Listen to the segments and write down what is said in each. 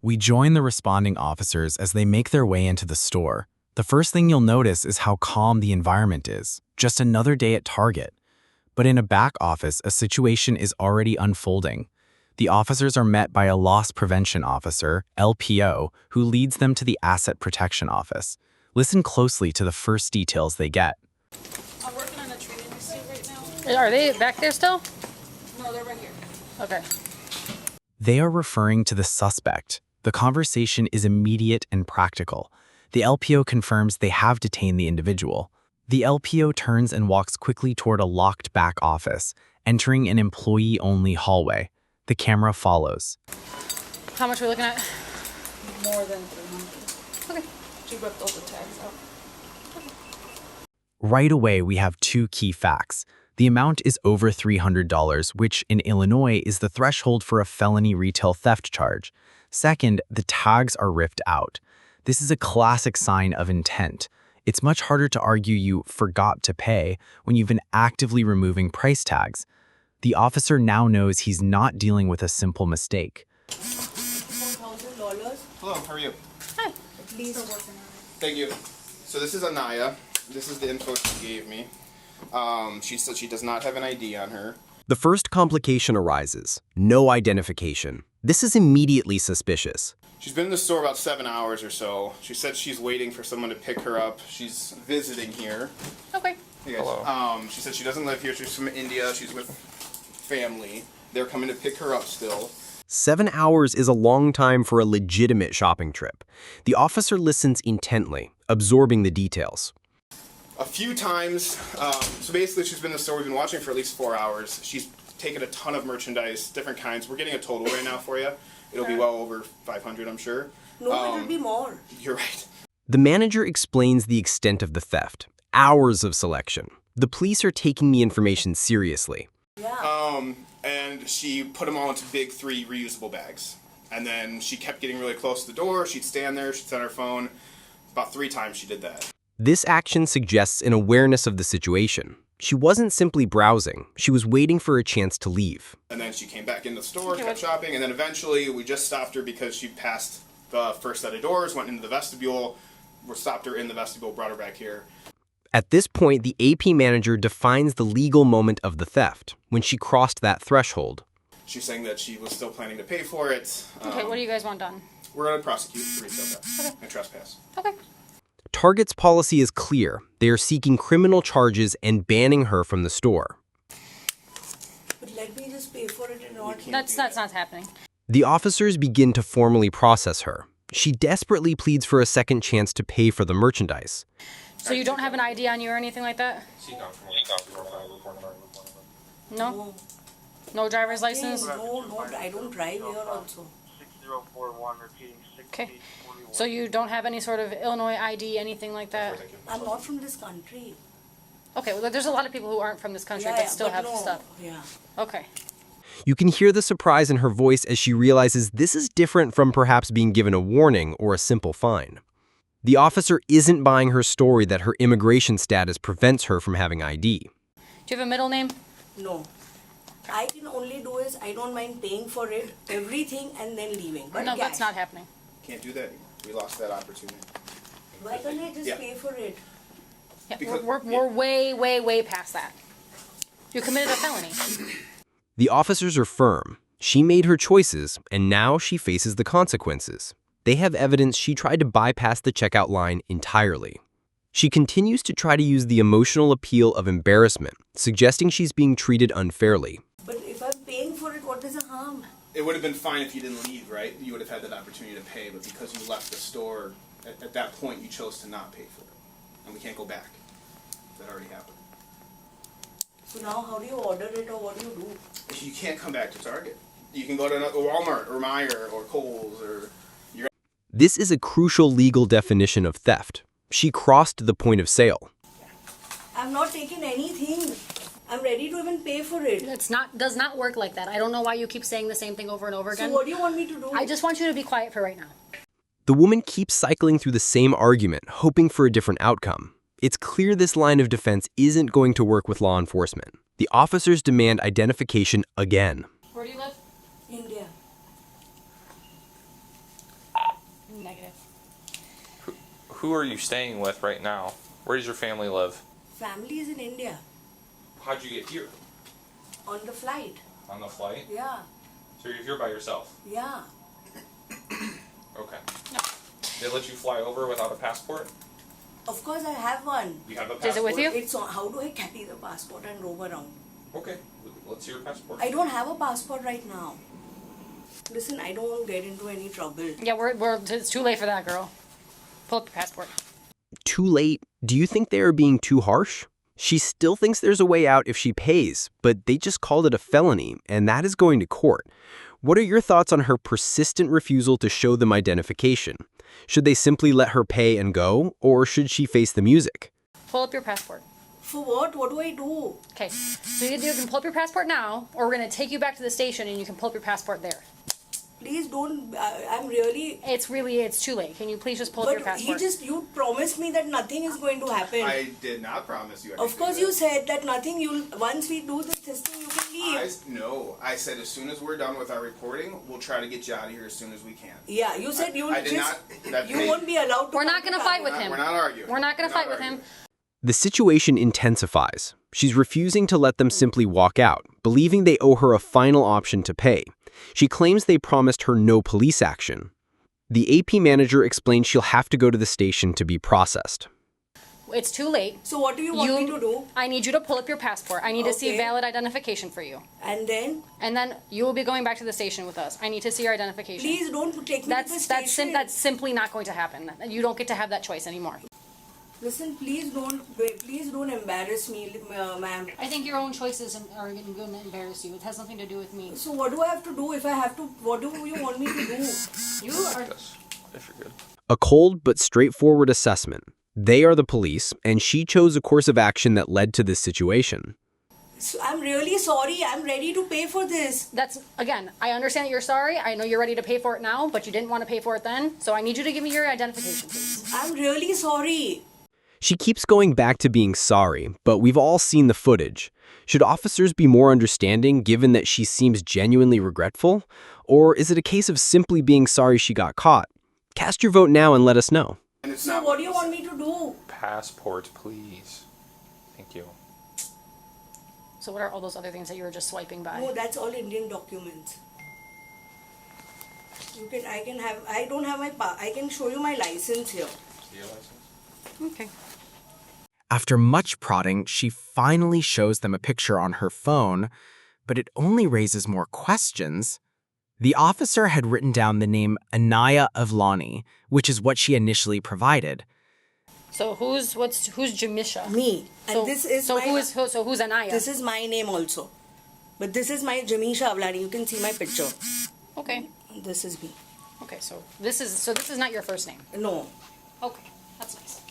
We join the responding officers as they make their way into the store. The first thing you'll notice is how calm the environment is. Just another day at Target. But in a back office, a situation is already unfolding. The officers are met by a loss prevention officer, LPO, who leads them to the asset protection office. Listen closely to the first details they get. I'm working on a training suit right now. Are they back there still? No, they're right here. Okay. They are referring to the suspect. The conversation is immediate and practical. The LPO confirms they have detained the individual. The LPO turns and walks quickly toward a locked back office, entering an employee-only hallway. The camera follows. How much are we looking at? More than 300. Okay. She ripped all the tags out. Right away, we have two key facts. The amount is over $300, which in Illinois is the threshold for a felony retail theft charge. Second, the tags are ripped out. This is a classic sign of intent. It's much harder to argue you forgot to pay when you've been actively removing price tags. The officer now knows he's not dealing with a simple mistake. $1,000. Hello, how are you? Hi. Please working on it. Thank you. So this is Anaya. This is the info she gave me. She said she does not have an ID on her. The first complication arises: no identification. This is immediately suspicious. She's been in the store about 7 hours or so. She said she's waiting for someone to pick her up. She's visiting here. Okay. Hey guys. Hello. She said she doesn't live here. She's from India. She's with family. They're coming to pick her up still. 7 hours is a long time for a legitimate shopping trip. The officer listens intently, absorbing the details. A few times, so basically she's been in the store. We've been watching for at least 4 hours. She's taken a ton of merchandise, different kinds. We're getting a total right now for you. It'll be well over 500, I'm sure. No, it'll be more. You're right. The manager explains the extent of the theft. Hours of selection. The police are taking the information seriously. Yeah. And she put them all into big 3 reusable bags. And then she kept getting really close to the door. She'd stand there, she'd set her phone. About 3 times she did that. This action suggests an awareness of the situation. She wasn't simply browsing. She was waiting for a chance to leave. And then she came back into the store, kept shopping, and then eventually we just stopped her because she passed the first set of doors, went into the vestibule. We stopped her in the vestibule, brought her back here. At this point, the AP manager defines the legal moment of the theft, when she crossed that threshold. She's saying that she was still planning to pay for it. Okay, what do you guys want done? We're going to prosecute for resale theft and trespass. Okay. Target's policy is clear. They are seeking criminal charges and banning her from the store. But let me just pay for it and not. That's not happening. The officers begin to formally process her. She desperately pleads for a second chance to pay for the merchandise. So you don't have an ID on you or anything like that? No? No driver's license? No, I don't drive here also. 6041 repeating Okay. So you don't have any sort of Illinois ID, anything like that? I'm not from this country. Okay, well, there's a lot of people who aren't from this country but still have stuff. Yeah. Okay. You can hear the surprise in her voice as she realizes this is different from perhaps being given a warning or a simple fine. The officer isn't buying her story that her immigration status prevents her from having ID. Do you have a middle name? No. I can only do is I don't mind paying for it, everything, and then leaving. But No, cash. that's not happening. Can't do that. We lost that opportunity. Why can't I just Yeah. pay for it? Yeah, Because- we're way past that. You committed a felony. The officers are firm. She made her choices, and now she faces the consequences. They have evidence she tried to bypass the checkout line entirely. She continues to try to use the emotional appeal of embarrassment, suggesting she's being treated unfairly. But if I'm paying for it, what is the harm? It would have been fine if you didn't leave, right? You would have had that opportunity to pay, but because you left the store, at that point you chose to not pay for it. And we can't go back. That already happened. So now how do you order it or what do you do? You can't come back to Target. You can go to Walmart or Meijer or Kohl's or... This is a crucial legal definition of theft. She crossed the point of sale. I'm not taking anything. I'm ready to even pay for it. Does not work like that. I don't know why you keep saying the same thing over and over again. So what do you want me to do? I just want you to be quiet for right now. The woman keeps cycling through the same argument, hoping for a different outcome. It's clear this line of defense isn't going to work with law enforcement. The officers demand identification again. Where do you live? India. Negative. Who are you staying with right now? Where does your family live? Family is in India. How'd you get here? On the flight. On the flight? Yeah. So you're here by yourself? Yeah. Okay. They let you fly over without a passport? Of course I have one. You have a passport? Is it with you? It's on, how do I carry the passport and roam around? Okay. Let's see your passport. I don't have a passport right now. Listen, I don't want to get into any trouble. Yeah, it's too late for that, girl. Pull up your passport. Too late? Do you think they are being too harsh? She still thinks there's a way out if she pays, but they just called it a felony, and that is going to court. What are your thoughts on her persistent refusal to show them identification? Should they simply let her pay and go, or should she face the music? Pull up your passport. For what? What do I do? Okay, so you can pull up your passport now, or we're going to take you back to the station and you can pull up your passport there. Please don't, I'm really... It's too late. Can you please just pull up your But passport? you promised me that nothing is going to happen. I did not promise you anything. Of course you said that nothing, once we do this thing, you can leave. No, I said as soon as we're done with our reporting, we'll try to get you out of here as soon as we can. Yeah, you said you will I did just... not... You won't be allowed to... We're not going to fight with him. We're not arguing. We're not going to fight with him. The situation intensifies. She's refusing to let them simply walk out, believing they owe her a final option to pay. She claims they promised her no police action. The AP manager explains she'll have to go to the station to be processed. It's too late. So what do you want me to do? I need you to pull up your passport. I need to see Okay. valid identification for you. And then? And then you will be going back to the station with us. I need to see your identification. Please don't take me to the station. That's simply not going to happen. You don't get to have that choice anymore. Listen, please don't embarrass me, ma'am. I think your own choices are going to embarrass you. It has nothing to do with me. So what do I have to do if I have to? What do you want me to do? You are... If you're good. A cold but straightforward assessment. They are the police, and she chose a course of action that led to this situation. So I'm really sorry. I'm ready to pay for this. Again, I understand that you're sorry. I know you're ready to pay for it now, but you didn't want to pay for it then. So I need you to give me your identification, please. I'm really sorry. She keeps going back to being sorry, but we've all seen the footage. Should officers be more understanding given that she seems genuinely regretful? Or is it a case of simply being sorry she got caught? Cast your vote now and let us know. So what do you want me to do? Passport, please. Thank you. So what are all those other things that you were just swiping by? No, that's all Indian documents. I don't have I can show you my license here. Your license? Okay. After much prodding, she finally shows them a picture on her phone, but it only raises more questions. The officer had written down the name Anaya Avlani, which is what she initially provided. So who's Jamisha? Me. And this is who's Anaya? This is my name also. But this is my Jamisha Avlani. You can see my picture. Okay. This is me. Okay, so this is not your first name. No. Okay, that's nice.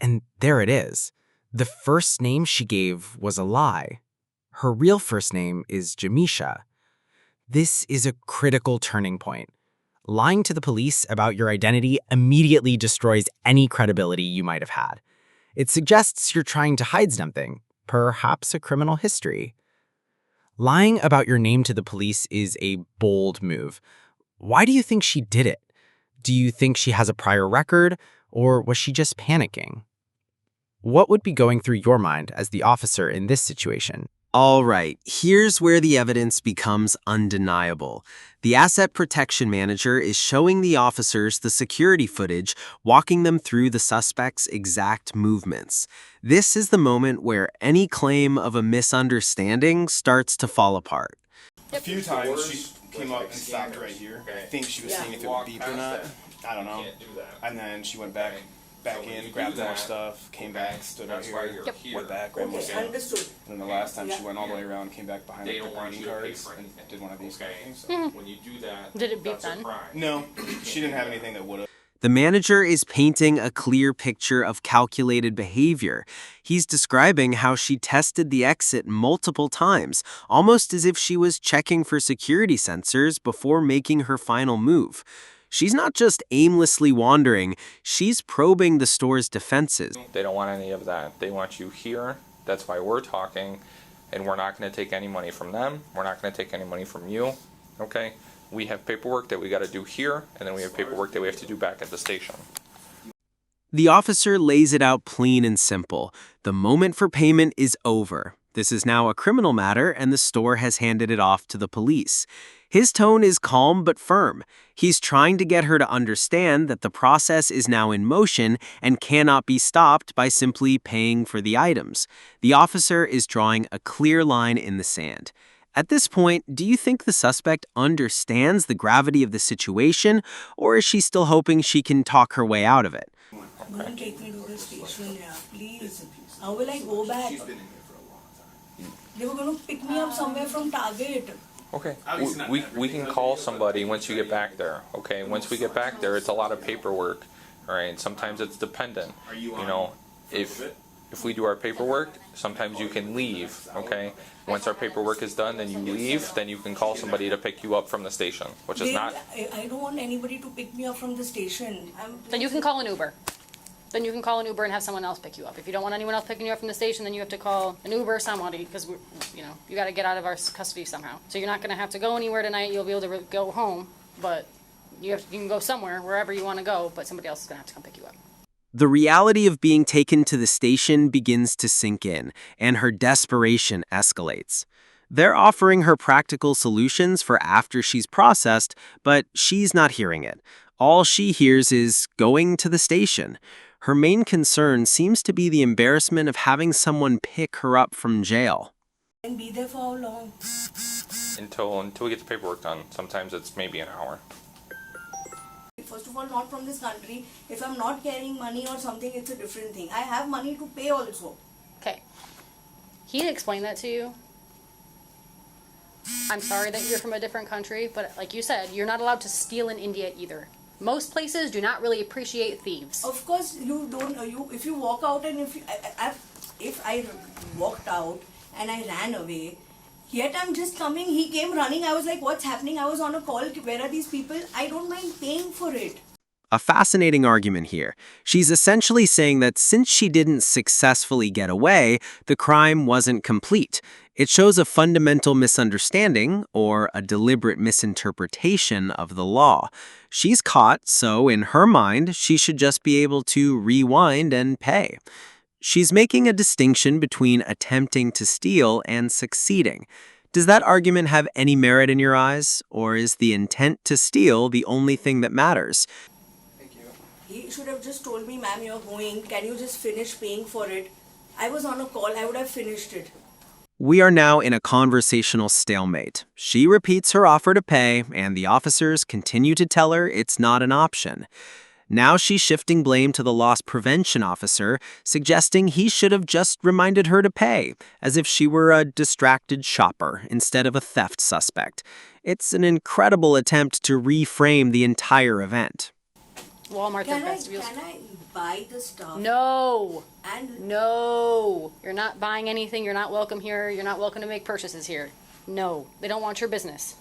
And there it is. The first name she gave was a lie. Her real first name is Jamisha. This is a critical turning point. Lying to the police about your identity immediately destroys any credibility you might have had. It suggests you're trying to hide something, perhaps a criminal history. Lying about your name to the police is a bold move. Why do you think she did it? Do you think she has a prior record, or was she just panicking? What would be going through your mind as the officer in this situation? All right, here's where the evidence becomes undeniable. The asset protection manager is showing the officers the security footage, walking them through the suspect's exact movements. This is the moment where any claim of a misunderstanding starts to fall apart. A few times she came up and stopped right here. I think she was seeing if it would beep or not. I don't know. And then she went back in, grabbed more stuff, came back, stood out here, went back, grabbed more stuff. Understood. And then the last time she went all the way around, came back behind the greeting cards, and did one of these things. So. When you do that, Did it beep then? No, she didn't have anything that would have. The manager is painting a clear picture of calculated behavior. He's describing how she tested the exit multiple times, almost as if she was checking for security sensors before making her final move. She's not just aimlessly wandering, she's probing the store's defenses. They don't want any of that. They want you here. That's why we're talking, and we're not going to take any money from them. We're not going to take any money from you. Okay? we have paperwork that we got to do here, and then we have paperwork that we have to do back at the station. The officer lays it out plain and simple. The moment for payment is over. This is now a criminal matter, and the store has handed it off to the police. His tone is calm but firm. He's trying to get her to understand that the process is now in motion and cannot be stopped by simply paying for the items. The officer is drawing a clear line in the sand. At this point, do you think the suspect understands the gravity of the situation, or is she still hoping she can talk her way out of it? Don't take me to the station, yeah, please. How will I go back? They were going to pick me up somewhere from Target. Okay, we can call somebody once you get back there. Okay, once we get back there, it's a lot of paperwork. All right, sometimes it's dependent. You know, if we do our paperwork, sometimes you can leave. Okay, once our paperwork is done, then you leave. Then you can call somebody to pick you up from the station, which is not. I don't want anybody to pick me up from the station. Then you can call an Uber. Then you can call an Uber and have someone else pick you up. If you don't want anyone else picking you up from the station, then you have to call an Uber or somebody, because you got to get out of our custody somehow. So you're not going to have to go anywhere tonight. You'll be able to go home, but you can go somewhere, wherever you want to go, but somebody else is going to have to come pick you up. The reality of being taken to the station begins to sink in, and her desperation escalates. They're offering her practical solutions for after she's processed, but she's not hearing it. All she hears is going to the station. Her main concern seems to be the embarrassment of having someone pick her up from jail. And be there for how long? Until we get the paperwork done. Sometimes it's maybe an hour. First of all, not from this country. If I'm not carrying money or something, it's a different thing. I have money to pay also. Okay. He explained that to you. I'm sorry that you're from a different country, but like you said, you're not allowed to steal in India either. Most places do not really appreciate thieves. Of course, you don't. If you walk out and if I walked out and I ran away, yet I'm just coming. He came running. I was like, "What's happening?" I was on a call. Where are these people? I don't mind paying for it. A fascinating argument here. She's essentially saying that since she didn't successfully get away, the crime wasn't complete. It shows a fundamental misunderstanding or a deliberate misinterpretation of the law. She's caught, so in her mind, she should just be able to rewind and pay. She's making a distinction between attempting to steal and succeeding. Does that argument have any merit in your eyes, or is the intent to steal the only thing that matters? He should have just told me, "Ma'am, you're going. Can you just finish paying for it?" I was on a call. I would have finished it. We are now in a conversational stalemate. She repeats her offer to pay, and the officers continue to tell her it's not an option. Now she's shifting blame to the loss prevention officer, suggesting he should have just reminded her to pay, as if she were a distracted shopper instead of a theft suspect. It's an incredible attempt to reframe the entire event. Walmart Can best deals. I buy the stuff? No. And No. You're not buying anything. You're not welcome here. You're not welcome to make purchases here. No. They don't want your business.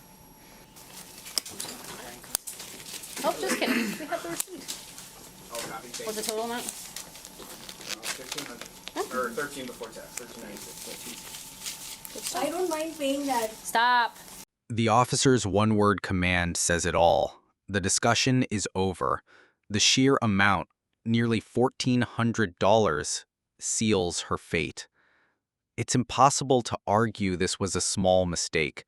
Oh, just kidding. We have the receipt. What's the total amount? 1,500 or 13 before tax. 1396. I don't mind paying that. Stop. The officer's one-word command says it all. The discussion is over. The sheer amount, nearly $1,400, seals her fate. It's impossible to argue this was a small mistake.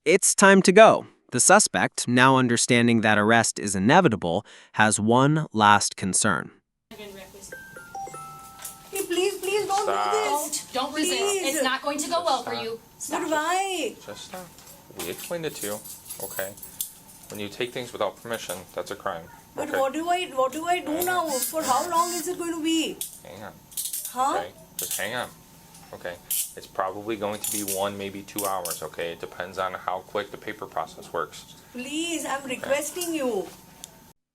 It's time to go. The suspect, now understanding that arrest is inevitable, has one last concern. Hey, please don't Stop. do this. Don't resist. Please. It's not going to go well for you. But why? Just stop. We explained it to you. Okay. When you take things without permission, that's a crime. But Okay. what do I do now? For how long is it going to be? Hang on. Huh? Okay. Just hang on. Okay. It's probably going to be 1, maybe 2 hours. Okay. It depends on how quick the paper process works. Please, I'm requesting you.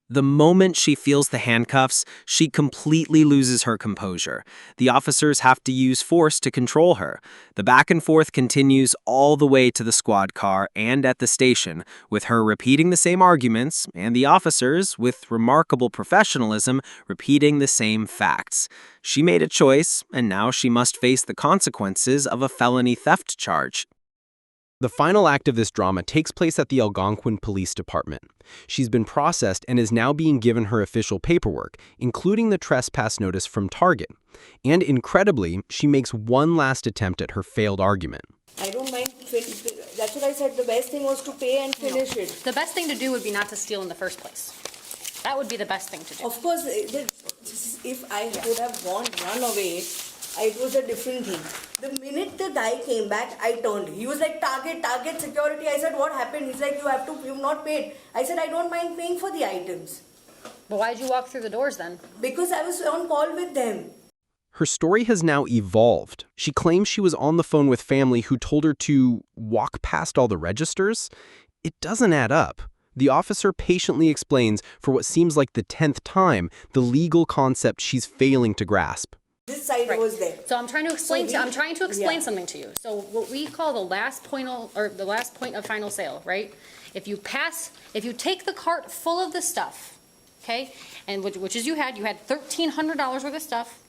The moment she feels the handcuffs, she completely loses her composure. The officers have to use force to control her. The back and forth continues all the way to the squad car and at the station, with her repeating the same arguments, and the officers, with remarkable professionalism, repeating the same facts. She made a choice, and now she must face the consequences of a felony theft charge. The final act of this drama takes place at the Algonquin Police Department. She's been processed and is now being given her official paperwork, including the trespass notice from Target. And incredibly, she makes one last attempt at her failed argument. I don't mind. That's what I said. The best thing was to pay and finish it. The best thing to do would be not to steal in the first place. That would be the best thing to do. Of course, if I would have run away, it was a different thing. The minute the guy came back, I turned. He was like, target security. I said, what happened? He's like, you've not paid. I said, I don't mind paying for the items. But why did you walk through the doors then? Because I was on call with them. Her story has now evolved. She claims she was on the phone with family who told her to walk past all the registers. It doesn't add up. The officer patiently explains, for what seems like the 10th time, the legal concept she's failing to grasp. This side was there. So I'm trying to explain. Something to you. So what we call the last point of final sale, right? If you take the cart full of the stuff, okay, and which is you had $1,300 worth of stuff,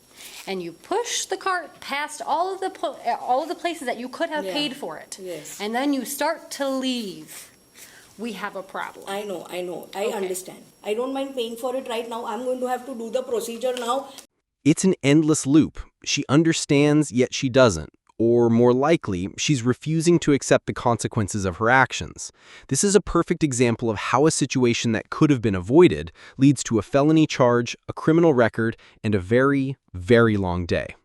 and you push the cart past all of the places that you could have paid for it, yes, and then you start to leave, we have a problem. I know. I understand. I don't mind paying for it right now. I'm going to have to do the procedure now. It's an endless loop. She understands, yet she doesn't. Or more likely, she's refusing to accept the consequences of her actions. This is a perfect example of how a situation that could have been avoided leads to a felony charge, a criminal record, and a very, very long day.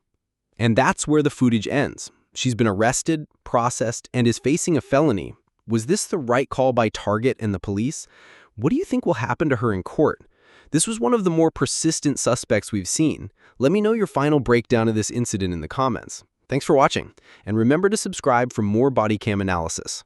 And that's where the footage ends. She's been arrested, processed, and is facing a felony. Was this the right call by Target and the police? What do you think will happen to her in court? This was one of the more persistent suspects we've seen. Let me know your final breakdown of this incident in the comments. Thanks for watching, and remember to subscribe for more body cam analysis.